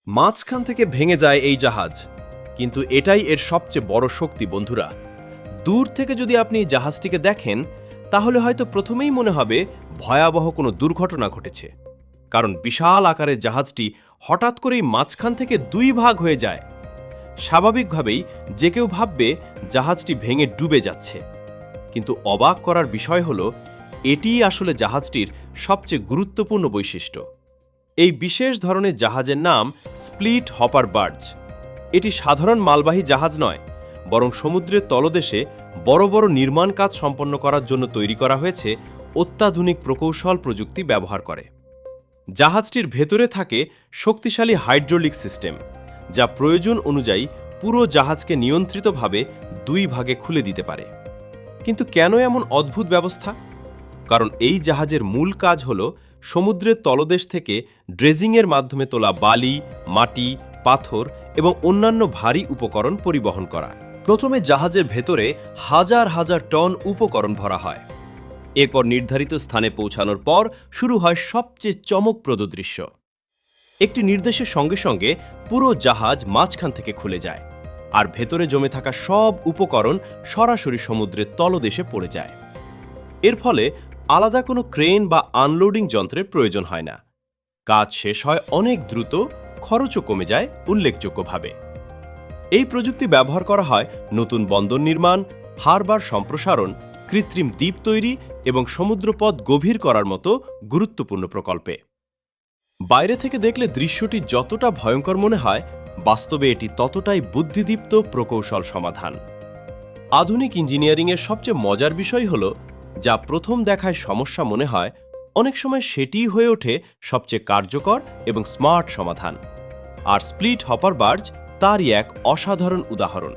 মাঝখান থেকে ভেঙে যায় এই জাহাজ, কিন্তু এটাই এর সবচেয়ে বড় শক্তি বন্ধুরা। দূর থেকে যদি আপনি এই জাহাজটিকে দেখেন, তাহলে হয়তো প্রথমেই মনে হবে ভয়াবহ কোনো দুর্ঘটনা ঘটেছে, কারণ বিশাল আকারের জাহাজটি হঠাৎ করেই মাঝখান থেকে দুই ভাগ হয়ে যায়। স্বাভাবিকভাবেই যে কেউ ভাববে জাহাজটি ভেঙে ডুবে যাচ্ছে, কিন্তু অবাক করার বিষয় হল এটিই আসলে জাহাজটির সবচেয়ে গুরুত্বপূর্ণ বৈশিষ্ট্য। এই বিশেষ ধরনের জাহাজের নাম স্প্লিট হপার বার্জ। এটি সাধারণ মালবাহী জাহাজ নয়, বরং সমুদ্রের তলদেশে বড় বড় নির্মাণ কাজ সম্পন্ন করার জন্য তৈরি করা হয়েছে অত্যাধুনিক প্রকৌশল প্রযুক্তি ব্যবহার করে। জাহাজটির ভেতরে থাকে শক্তিশালী হাইড্রোলিক সিস্টেম, যা প্রয়োজন অনুযায়ী পুরো জাহাজকে নিয়ন্ত্রিতভাবে দুই ভাগে খুলে দিতে পারে। কিন্তু কেন এমন অদ্ভুত ব্যবস্থা? কারণ এই জাহাজের মূল কাজ হল সমুদ্রের তলদেশ থেকে ড্রেজিংয়ের মাধ্যমে তোলা বালি, মাটি, পাথর এবং অন্যান্য ভারী উপকরণ পরিবহন করা। প্রথমে জাহাজের ভেতরে হাজার হাজার টন উপকরণ ভরা হয়। এরপর নির্ধারিত স্থানে পৌঁছানোর পর শুরু হয় সবচেয়ে চমকপ্রদ দৃশ্য। একটি নির্দেশের সঙ্গে সঙ্গে পুরো জাহাজ মাঝখান থেকে খুলে যায়, আর ভেতরে জমে থাকা সব উপকরণ সরাসরি সমুদ্রের তলদেশে পড়ে যায়। এর ফলে আলাদা কোনো ক্রেন বা আনলোডিং যন্ত্রের প্রয়োজন হয় না। কাজ শেষ হয় অনেক দ্রুত, খরচও কমে যায় উল্লেখযোগ্যভাবে। এই প্রযুক্তি ব্যবহার করা হয় নতুন বন্দর নির্মাণ, হারবার সম্প্রসারণ, কৃত্রিম দ্বীপ তৈরি এবং সমুদ্রপথ গভীর করার মতো গুরুত্বপূর্ণ প্রকল্পে। বাইরে থেকে দেখলে দৃশ্যটি যতটা ভয়ঙ্কর মনে হয়, বাস্তবে এটি ততটাই বুদ্ধিদীপ্ত প্রকৌশল সমাধান। আধুনিক ইঞ্জিনিয়ারিংয়ের সবচেয়ে মজার বিষয় হল, যা প্রথম দেখায় সমস্যা মনে হয়, অনেক সময় সেটিই হয়ে ওঠে সবচেয়ে কার্যকর এবং স্মার্ট সমাধান। আর স্প্লিট হপার বার্জ তারই এক অসাধারণ উদাহরণ।